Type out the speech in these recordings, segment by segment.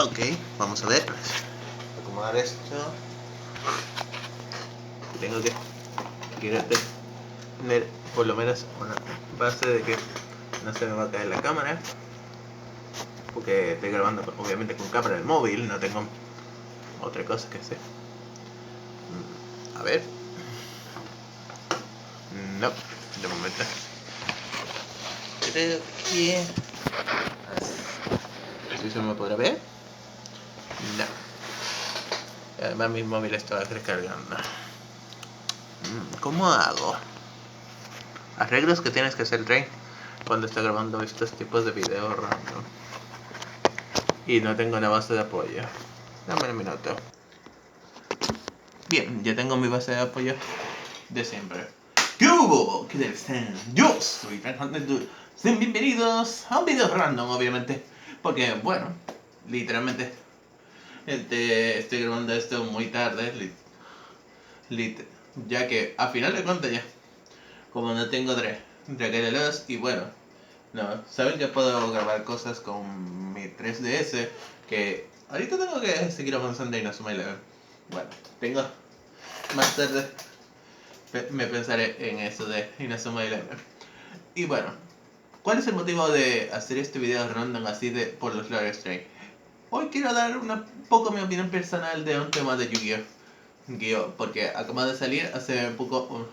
Ok, vamos a ver. Acomodar esto. Tengo que tener por lo menos una base de que no se me va a caer la cámara. Porque estoy grabando obviamente con cámara del móvil, no tengo otra cosa que hacer. A ver. No, de momento. Creo que así se me podrá ver. No. Además mi móvil estaba recargando. ¿Cómo hago? Arreglos que tienes que hacer, Trey, cuando está grabando estos tipos de videos random. Y no tengo una base de apoyo. Dame un minuto. Bien, ya tengo mi base de apoyo de siempre. ¿Qué hubo? ¿Qué tal están? Yo soy Frank. Sean bienvenidos a un video random, obviamente. Porque, bueno, literalmente estoy grabando esto muy tarde. Ya que, a final de cuentas, ya como no tengo luz y bueno, no, saben que puedo grabar cosas con mi 3DS, que ahorita tengo que seguir avanzando en Inazuma Eleven. Bueno, tengo más tarde me pensaré en eso de Inazuma Eleven. Y bueno, ¿cuál es el motivo de hacer este video random así de por los Lore Strain? Hoy quiero dar un poco mi opinión personal de un tema de Yu-Gi-Oh! Porque acaba de salir hace poco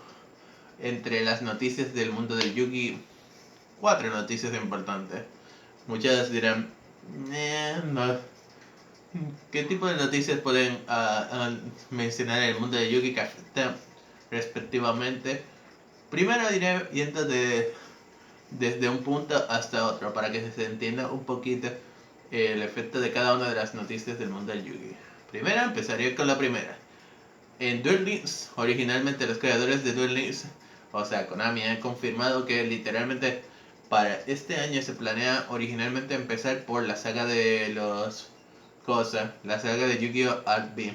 entre las noticias del mundo del Yu-Gi 4 noticias importantes. Muchas dirán, no. ¿Qué tipo de noticias pueden mencionar en el mundo de Yu-Gi que afectan respectivamente? Primero diré yendo desde un punto hasta otro para que se entienda un poquito el efecto de cada una de las noticias del mundo del Yu-Gi. Primero empezaría con la primera. En Duel Links, originalmente los creadores de Duel Links, o sea Konami, han confirmado que literalmente para este año se planea originalmente empezar por la saga de la saga de Yu-Gi-Oh! Art Beam.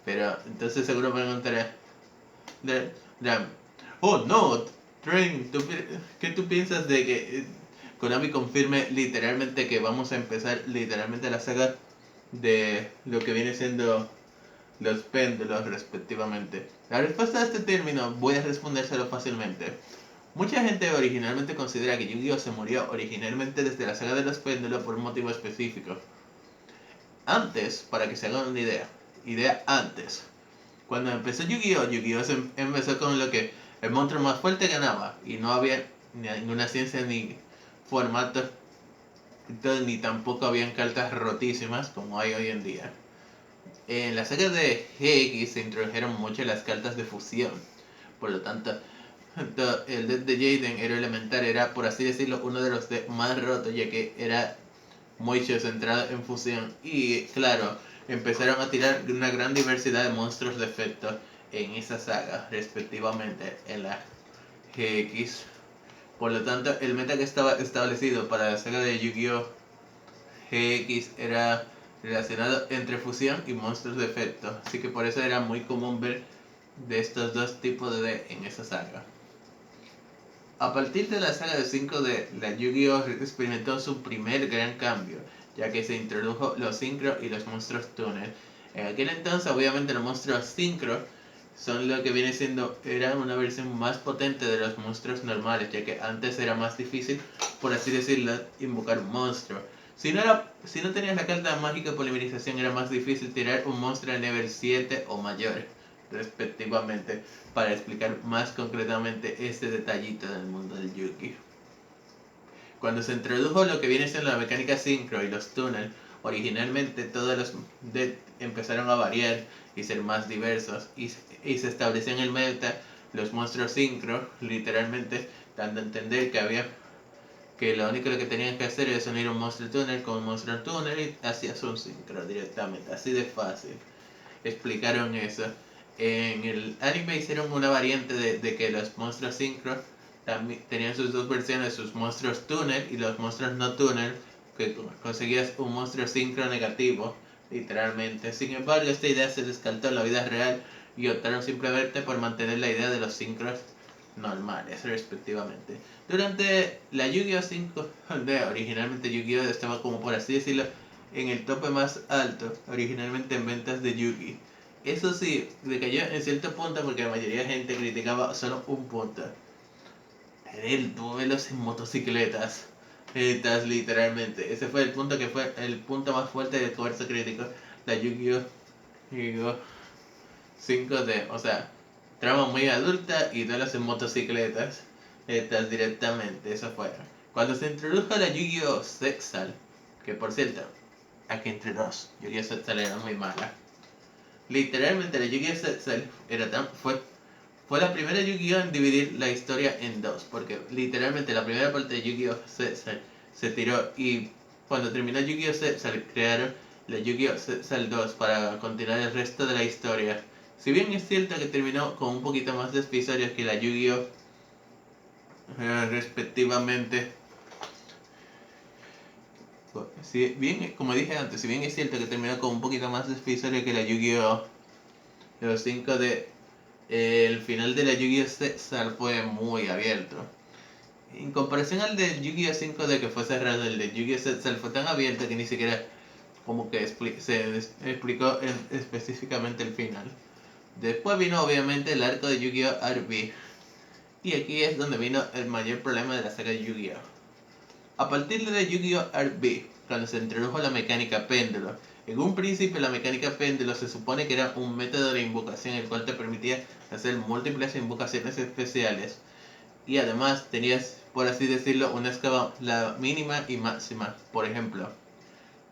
Pero entonces seguro me preguntaré, oh no, Train, ¿qué tú piensas de que Konami confirme literalmente que vamos a empezar literalmente la saga de lo que viene siendo los péndulos respectivamente? La respuesta a este término voy a respondérselo fácilmente. Mucha gente originalmente considera que Yu-Gi-Oh! Se murió originalmente desde la saga de los péndulos por un motivo específico. Antes, para que se hagan una idea antes, cuando empezó Yu-Gi-Oh! Yu-Gi-Oh! Empezó con lo que el monstruo más fuerte ganaba y no había ninguna ciencia ni formato, ni tampoco habían cartas rotísimas como hay hoy en día. En la saga de GX se introdujeron mucho las cartas de fusión, por lo tanto el deck de Jaden, héroe elemental, era por así decirlo uno de los decks más rotos, ya que era muy centrado en fusión. Y claro, empezaron a tirar una gran diversidad de monstruos de efecto en esa saga, respectivamente en la GX. Por lo tanto, el meta que estaba establecido para la saga de Yu-Gi-Oh! GX era relacionado entre fusión y monstruos de efecto, así que por eso era muy común ver de estos dos tipos de deck en esa saga. A partir de la saga de 5 de la Yu-Gi-Oh! Experimentó su primer gran cambio, ya que se introdujo los Synchro y los monstruos Tunnel. En aquel entonces, obviamente, los monstruos Synchro son lo que viene siendo, era una versión más potente de los monstruos normales, ya que antes era más difícil, por así decirlo, invocar un monstruo. Si no tenías la carta mágica de polimerización, era más difícil tirar un monstruo a nivel 7 o mayor, respectivamente, para explicar más concretamente este detallito del mundo del Yu-Gi. Cuando se introdujo lo que viene siendo la mecánica Synchro y los túneles, originalmente todos los decks empezaron a variar y ser más diversos, y se estableció en el meta los monstruos Synchro, literalmente dando a entender que lo único que tenían que hacer es unir un monstruo túnel con un monstruo túnel y hacías un Synchro directamente, así de fácil. Explicaron eso. En el anime hicieron una variante de que los monstruos Synchro también tenían sus dos versiones, sus monstruos túnel y los monstruos no túnel, que conseguías un monstruo Synchro negativo, literalmente. Sin embargo, esta idea se descartó en la vida real y optaron simplemente por mantener la idea de los Synchros normales, respectivamente. Durante la Yu-Gi-Oh! 5, originalmente Yu-Gi-Oh! Estaba como por así decirlo en el tope más alto, originalmente en ventas de Yu-Gi. Eso sí, decayó en cierto punto porque la mayoría de gente criticaba solo un punto. El duelos en motocicletas. Literalmente. Ese fue el punto que fue el punto más fuerte del comercio crítico. La Yu-Gi-Oh! 5D. O sea, trama muy adulta y duelos en motocicletas. Directamente. Eso fue. Cuando se introdujo la Yu-Gi-Oh! Sexal, que por cierto, aquí entre nos, Yu-Gi-Oh! Sexal era muy mala. Literalmente la Yu-Gi-Oh! Sexal fue la primera Yu-Gi-Oh! En dividir la historia en dos, porque literalmente la primera parte de Yu-Gi-Oh! Se tiró y cuando terminó Yu-Gi-Oh! Crearon la Yu-Gi-Oh! Sexal 2 para continuar el resto de la historia. Si bien es cierto que terminó con un poquito más de episodios que la Yu-Gi-Oh! Respectivamente. Si bien, como dije antes, si bien es cierto que terminó con un poquito más de episodios que la Yu-Gi-Oh! Los 5 de el final de la Yu-Gi-Oh! Sexal fue muy abierto. En comparación al de Yu-Gi-Oh! 5D que fue cerrado, el de Yu-Gi-Oh! Sexal fue tan abierto que ni siquiera como que se explicó específicamente el final. Después vino obviamente el arco de Yu-Gi-Oh! RB. Y aquí es donde vino el mayor problema de la saga de Yu-Gi-Oh! A partir de Yu-Gi-Oh! RB, cuando se introdujo la mecánica péndulo, en un principio la mecánica péndulo se supone que era un método de invocación el cual te permitía hacer múltiples invocaciones especiales y además tenías, por así decirlo, una escala la mínima y máxima. Por ejemplo,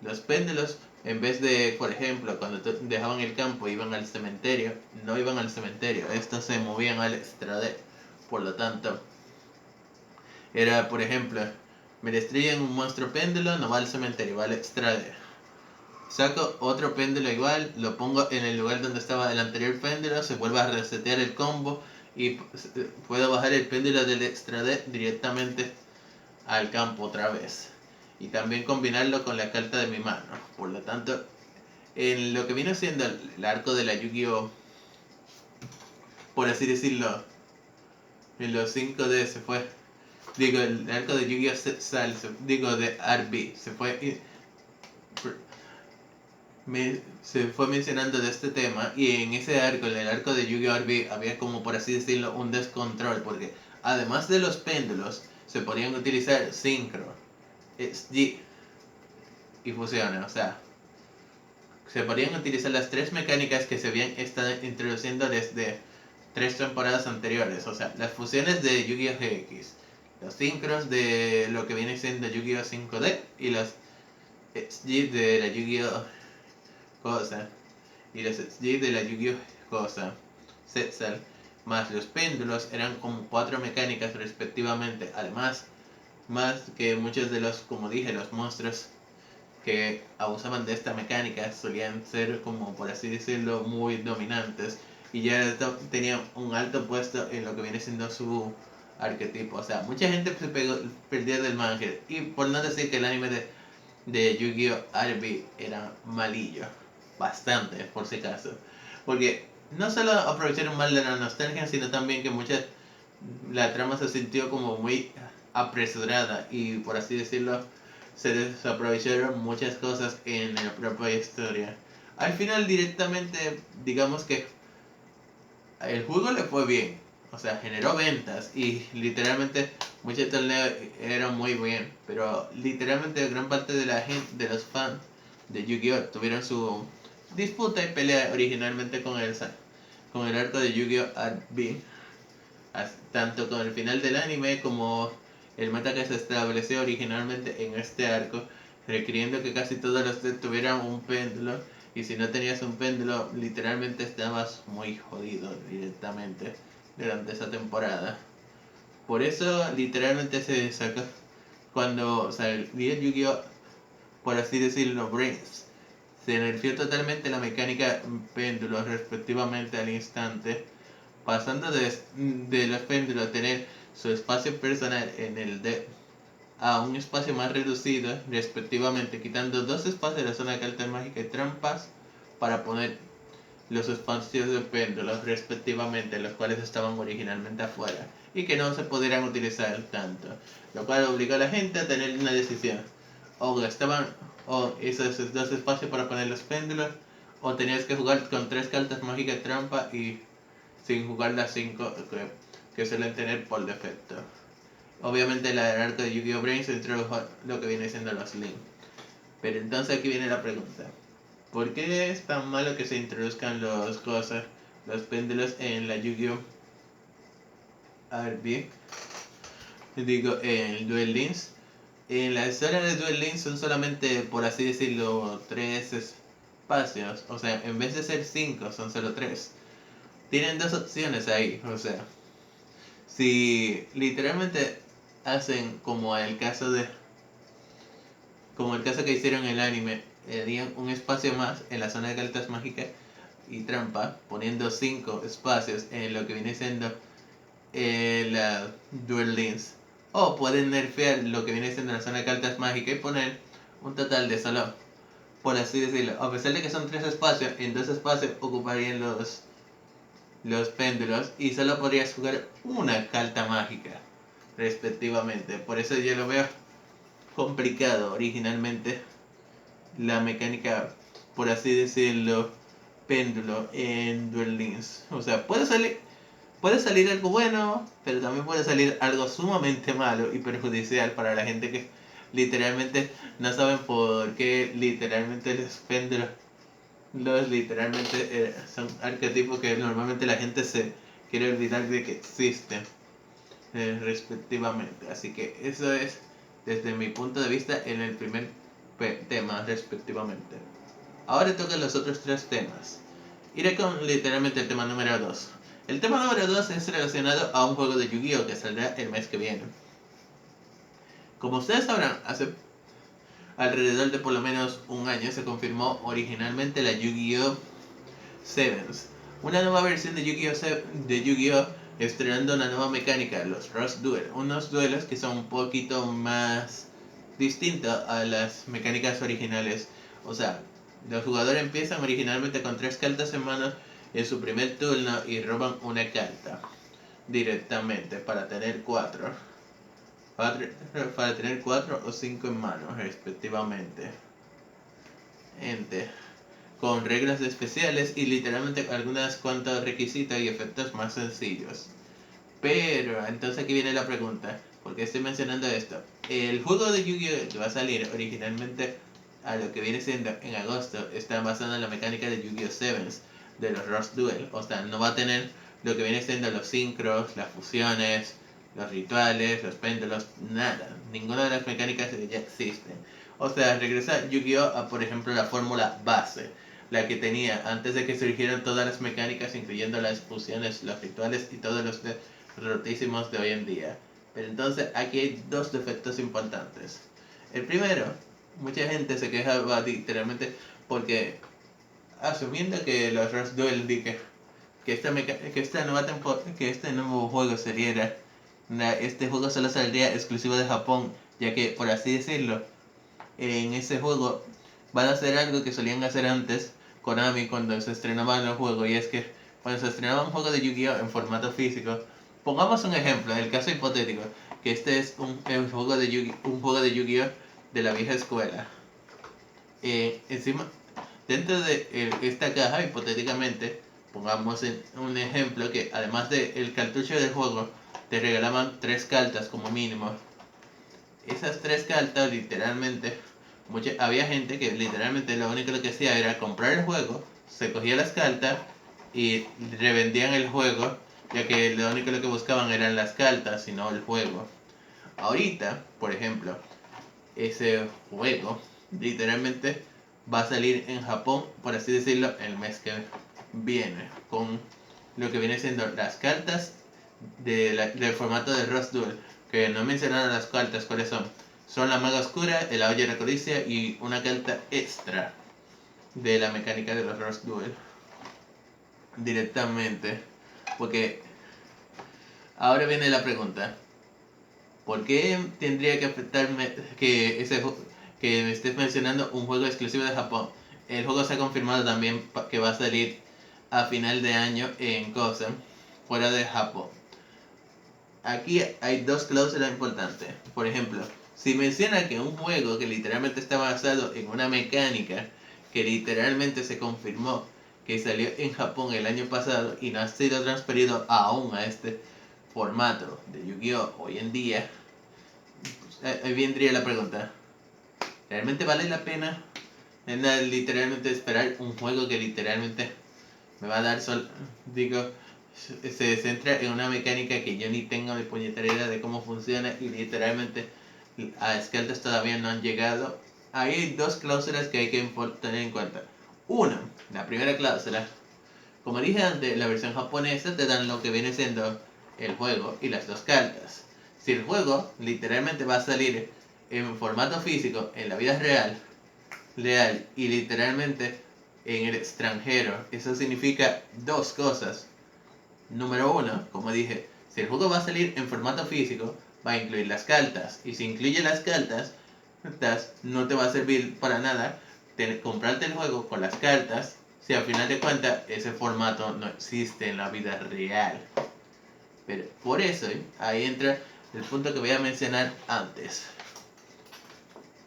los péndulos, en vez de, por ejemplo, cuando dejaban el campo iban al cementerio, no iban al cementerio, estos se movían al extrader. Por lo tanto, era, por ejemplo, me destruyen un monstruo péndulo, no va al cementerio, va al extrader. Saco otro péndulo igual, lo pongo en el lugar donde estaba el anterior péndulo, se vuelve a resetear el combo y puedo bajar el péndulo del extrader directamente al campo otra vez. Y también combinarlo con la carta de mi mano. Por lo tanto, en lo que vino siendo el arco de la Yu-Gi-Oh! Por así decirlo, en los 5D se fue. Digo, el arco de Yu-Gi-Oh! Sexal, digo, de RB, se fue mencionando de este tema y en ese arco, en el arco de Yu-Gi-Oh! RB, había como por así decirlo un descontrol porque además de los péndulos se podían utilizar sincro, SG y fusiones, o sea, se podían utilizar las tres mecánicas que se habían estado introduciendo desde 3 temporadas anteriores, o sea, las fusiones de Yu-Gi-Oh! GX, los sincros de lo que viene siendo Yu-Gi-Oh! 5D y los SG de la Yu-Gi-Oh! Cosa y los SG de la Yu-Gi-Oh! Cosa, Sexal, más los péndulos eran como 4 mecánicas respectivamente, además, más que muchos de los, como dije, los monstruos que abusaban de esta mecánica solían ser como por así decirlo muy dominantes y ya tenían un alto puesto en lo que viene siendo su arquetipo, o sea, mucha gente se perdió del manga y por no decir que el anime de Yu-Gi-Oh! RB era malillo, bastante por si acaso, porque no solo aprovecharon mal de la nostalgia sino también que la trama se sintió como muy apresurada y por así decirlo se desaprovecharon muchas cosas en la propia historia. Al final directamente, digamos que el juego le fue bien, o sea, generó ventas y literalmente muchos torneos eran muy bien, pero literalmente gran parte de la gente, de los fans de Yu-Gi-Oh! Tuvieron su disputa y pelea originalmente con el arco de Yu-Gi-Oh! RB, tanto con el final del anime como el meta que se estableció originalmente en este arco, requiriendo que casi todos los decks tuvieran un péndulo, y si no tenías un péndulo, literalmente estabas muy jodido directamente durante esa temporada. Por eso, literalmente se sacó, cuando salió Yu-Gi-Oh! Por así decirlo, Brains, se nerfeó totalmente la mecánica péndulo respectivamente al instante, pasando de los péndulos a tener su espacio personal en el deck a un espacio más reducido, respectivamente, quitando 2 espacios de la zona de cartas mágicas y trampas para poner los espacios de péndulos, respectivamente, los cuales estaban originalmente afuera y que no se pudieran utilizar tanto, lo cual obligó a la gente a tener una decisión: o gastaban o esos 2 espacios para poner los péndulos, o tenías que jugar con 3 cartas mágicas trampa y sin jugar las 5 que suelen tener por defecto. Obviamente la del arco de Yu-Gi-Oh! Brains introdujo lo que viene siendo los Link. Pero entonces aquí viene la pregunta. ¿Por qué es tan malo que se introduzcan los péndulos en la Yu-Gi-Oh! A ver bien. Digo, en Duel Links. En la historia de Duel Links son solamente, por así decirlo, 3 espacios. O sea, en vez de ser 5, son solo 3. Tienen 2 opciones ahí. O sea, si literalmente hacen como el caso que hicieron en el anime, harían un espacio más en la zona de cartas mágicas y trampa, poniendo 5 espacios en lo que viene siendo la Duel Links. O pueden nerfear lo que viene siendo la zona de cartas mágicas y poner un total de solo, por así decirlo, a pesar de que son 3 espacios, en 2 espacios ocuparían los péndulos y solo podrías jugar una carta mágica respectivamente. Por eso yo lo veo complicado originalmente la mecánica, por así decirlo, péndulo en Duel Links. O sea, puede salir algo bueno, pero también puede salir algo sumamente malo y perjudicial para la gente que literalmente no saben por qué literalmente los péndulos literalmente son arquetipos que normalmente la gente se quiere olvidar de que existen respectivamente. Así que eso es desde mi punto de vista en el primer tema respectivamente. Ahora tocan los otros 3 temas. Iré con literalmente el tema número 2. El tema número 2 es relacionado a un juego de Yu-Gi-Oh! Que saldrá el mes que viene. Como ustedes sabrán, hace alrededor de por lo menos un año se confirmó originalmente la Yu-Gi-Oh! Sevens, una nueva versión de Yu-Gi-Oh! Estrenando una nueva mecánica, los Rush Duel, unos duelos que son un poquito más distintos a las mecánicas originales. O sea, los jugadores empiezan originalmente con 3 cartas en mano en su primer turno y roban una carta directamente para tener 4. Para tener 4 o 5 en mano respectivamente. Con reglas especiales y literalmente algunas cuantos requisitos y efectos más sencillos. Pero entonces aquí viene la pregunta, ¿por qué estoy mencionando esto? El juego de Yu-Gi-Oh! Que va a salir originalmente a lo que viene siendo en agosto está basado en la mecánica de Yu-Gi-Oh! Sevens, de los Rush Duel. O sea, no va a tener lo que viene siendo los sincros, las fusiones, los rituales, los péndulos, nada. Ninguna de las mecánicas ya existen. O sea, regresa Yu-Gi-Oh! A, por ejemplo, la fórmula base, la que tenía antes de que surgieran todas las mecánicas, incluyendo las fusiones, los rituales y todos los rotísimos de hoy en día. Pero entonces aquí hay 2 defectos importantes. El primero, mucha gente se quejaba literalmente porque asumiendo que los Rush Duel que este nuevo juego sería este juego solo saldría exclusivo de Japón, ya que por así decirlo, en ese juego van a hacer algo que solían hacer antes Konami cuando se estrenaban los juegos, y es que cuando se estrenaba un juego de Yu-Gi-Oh! En formato físico, pongamos un ejemplo, en el caso hipotético, que este es un juego de Yu-Gi-Oh! De la vieja escuela. Encima, dentro de esta caja, hipotéticamente, pongamos un ejemplo que además del cartucho del juego, te regalaban 3 cartas como mínimo. Esas 3 cartas literalmente, había gente que literalmente lo único que hacía era comprar el juego, se cogía las cartas y revendían el juego, ya que lo único que buscaban eran las cartas y no el juego. Ahorita, por ejemplo, ese juego literalmente va a salir en Japón, por así decirlo, el mes que viene, con lo que viene siendo las cartas del formato de Rush Duel, que no mencionaron las cartas, ¿cuáles son? Son la maga oscura, el olla de la codicia y una carta extra de la mecánica de los Rush Duel directamente. Porque ahora viene la pregunta, ¿por qué tendría que afectarme que me estés mencionando un juego exclusivo de Japón? El juego se ha confirmado también que va a salir a final de año en cosa fuera de Japón. Aquí hay 2 cláusulas importantes. Por ejemplo, Si menciona que un juego que literalmente está basado en una mecánica que literalmente se confirmó que salió en Japón el año pasado y no ha sido transferido aún a este formato de Yu-Gi-Oh! Hoy en día, pues, ahí vendría la pregunta: ¿realmente vale la pena literalmente esperar un juego que literalmente me va a dar digo, se centra en una mecánica que yo ni tengo ni puñetera idea de cómo funciona y literalmente a Skelters todavía no han llegado? Ahí hay dos cláusulas que hay que tener en cuenta. Uno, la primera cláusula, como dije antes, la versión japonesa te dan lo que viene siendo el juego y las dos cartas. Si el juego literalmente va a salir en formato físico en la vida real y literalmente en el extranjero, eso significa dos cosas. Número uno, como dije, si el juego va a salir en formato físico, va a incluir las cartas. Y si incluye las cartas, no te va a servir para nada comprarte el juego con las cartas si al final de cuentas ese formato no existe en la vida real. Pero por eso, ahí entra el punto que voy a mencionar antes.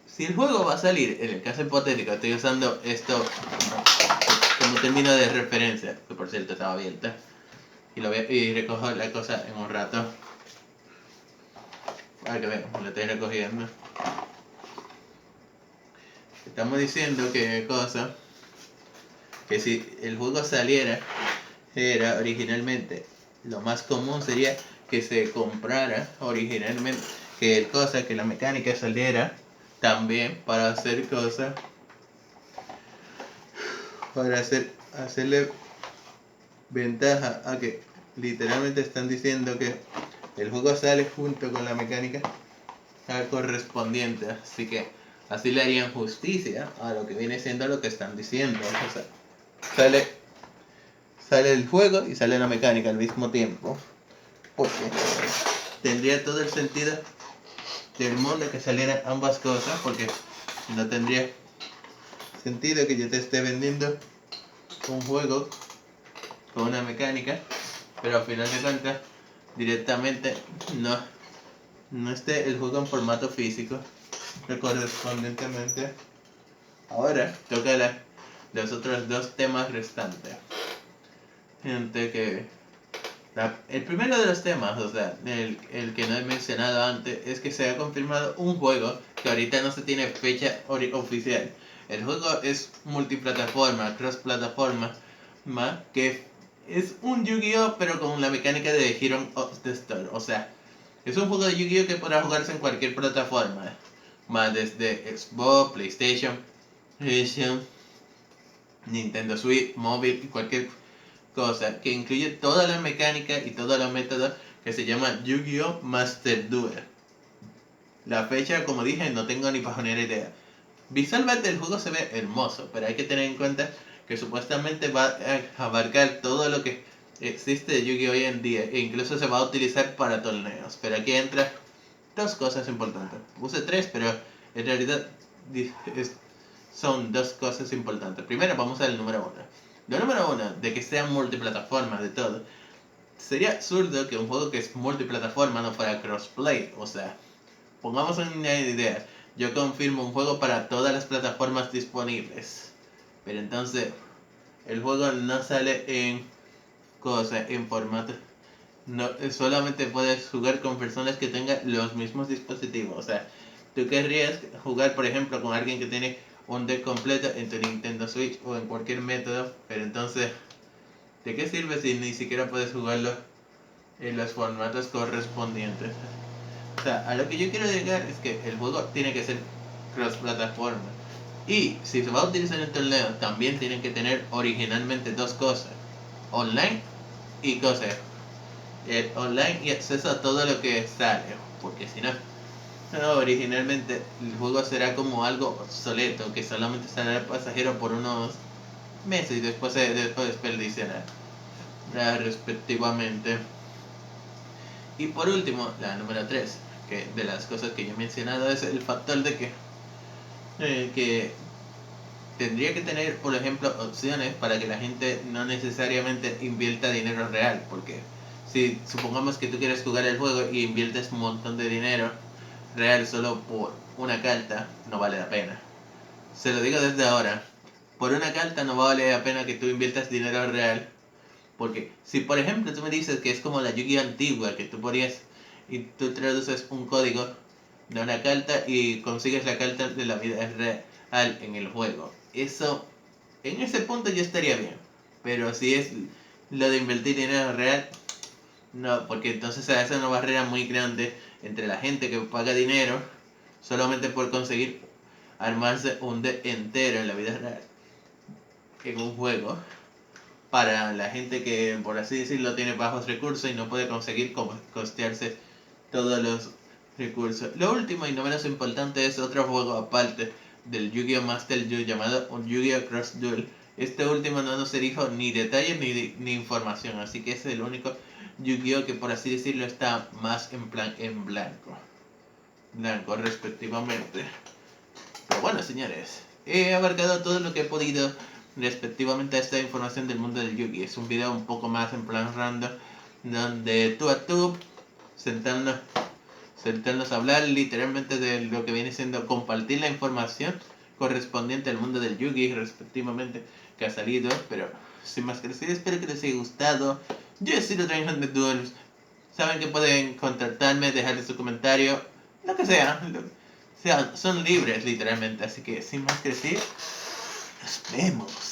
Si el juego va a salir, en el caso hipotético, estoy usando esto como término de referencia, que por cierto estaba abierta, y recojo la cosa en un rato. Para que vean, lo estoy recogiendo. Estamos diciendo que que si el juego saliera, era originalmente, lo más común sería que se comprara originalmente, que la mecánica saliera también para hacer cosas, para hacerle ventaja a que literalmente están diciendo que el juego sale junto con la mecánica correspondiente, así que así le harían justicia a lo que viene siendo lo que están diciendo. O sea, sale el juego y sale la mecánica al mismo tiempo, porque tendría todo el sentido del mundo que salieran ambas cosas, porque no tendría sentido que yo te esté vendiendo un juego con una mecánica, pero al final de cuentas directamente no esté el juego en formato físico correspondientemente. Ahora toca los otros dos temas restantes. El primero de los temas, o sea, el que no he mencionado antes, es que se ha confirmado un juego que ahorita no se tiene fecha oficial. El juego es multiplataforma, cross-plataforma, que es un Yu-Gi-Oh! Pero con la mecánica de Hero of the Storm. O sea, es un juego de Yu-Gi-Oh! Que podrá jugarse en cualquier plataforma, desde Xbox, PlayStation, Nintendo Switch, móvil y cualquier cosa, que incluye toda la mecánica y todos los métodos, que se llama Yu-Gi-Oh! Master Duel. La fecha, como dije, no tengo ni pajonera idea. Visualmente el juego se ve hermoso, pero hay que tener en cuenta que supuestamente va a abarcar todo lo que existe de Yu-Gi-Oh! Hoy en día, e incluso se va a utilizar para torneos. Pero aquí entra dos cosas importantes. Puse tres, pero en realidad son dos cosas importantes. Primero vamos al número uno. Lo número uno, de que sea multiplataforma de todo. Sería absurdo que un juego que es multiplataforma no fuera crossplay. O sea, pongamos una idea. Yo confirmo un juego para todas las plataformas disponibles, pero entonces el juego no sale en formato. No, solamente puedes jugar con personas que tengan los mismos dispositivos. O sea, tú querrías jugar, por ejemplo, con alguien que tiene un deck completo en tu Nintendo Switch o en cualquier método, pero entonces, ¿de qué sirve si ni siquiera puedes jugarlo en los formatos correspondientes? O sea, a lo que yo quiero llegar es que el juego tiene que ser cross-plataforma. Y si se va a utilizar en torneo, también tienen que tener originalmente dos cosas: online y cosas. El online y acceso a todo lo que sale. Porque si no, originalmente el juego será como algo obsoleto, que solamente será pasajero por unos meses y después se desperdiciará respectivamente. Y por último, la número 3, que de las cosas que yo he mencionado, es el factor de que tendría que tener, por ejemplo, opciones para que la gente no necesariamente invierta dinero real, porque si supongamos que tú quieres jugar el juego y inviertes un montón de dinero, real solo por una carta no vale la pena. Se lo digo desde ahora. Por una carta no vale la pena que tú inviertas dinero real. Porque si por ejemplo tú me dices que es como la Yu-Gi-Oh antigua, que tú ponías y tú traduces un código de una carta y consigues la carta de la vida real en el juego. Eso, en ese punto yo estaría bien. Pero si es lo de invertir dinero real, no, porque entonces se hace una barrera muy grande entre la gente que paga dinero solamente por conseguir armarse un deck entero en la vida real en un juego para la gente que, por así decirlo, tiene bajos recursos y no puede conseguir costearse todos los recursos. Lo último y no menos importante es otro juego aparte del Yu-Gi-Oh! Master Duel llamado un Yu-Gi-Oh! Cross Duel. Este último no nos dijo ni detalles ni información, así que es el único Yu-Gi-Oh! Que por así decirlo está más en plan en blanco. Blanco respectivamente. Pero bueno, señores, he abarcado todo lo que he podido respectivamente a esta información del mundo del Yu-Gi. Es un video un poco más en plan random, donde tú a tú, sentarnos a hablar literalmente de lo que viene siendo compartir la información correspondiente al mundo del Yu-Gi respectivamente que ha salido. Pero sin más que decir, espero que les haya gustado. Yo he sido Trainhunter Duels. Saben que pueden contactarme, dejarle su comentario, lo que sea. Son libres literalmente, así que sin más que decir, nos vemos.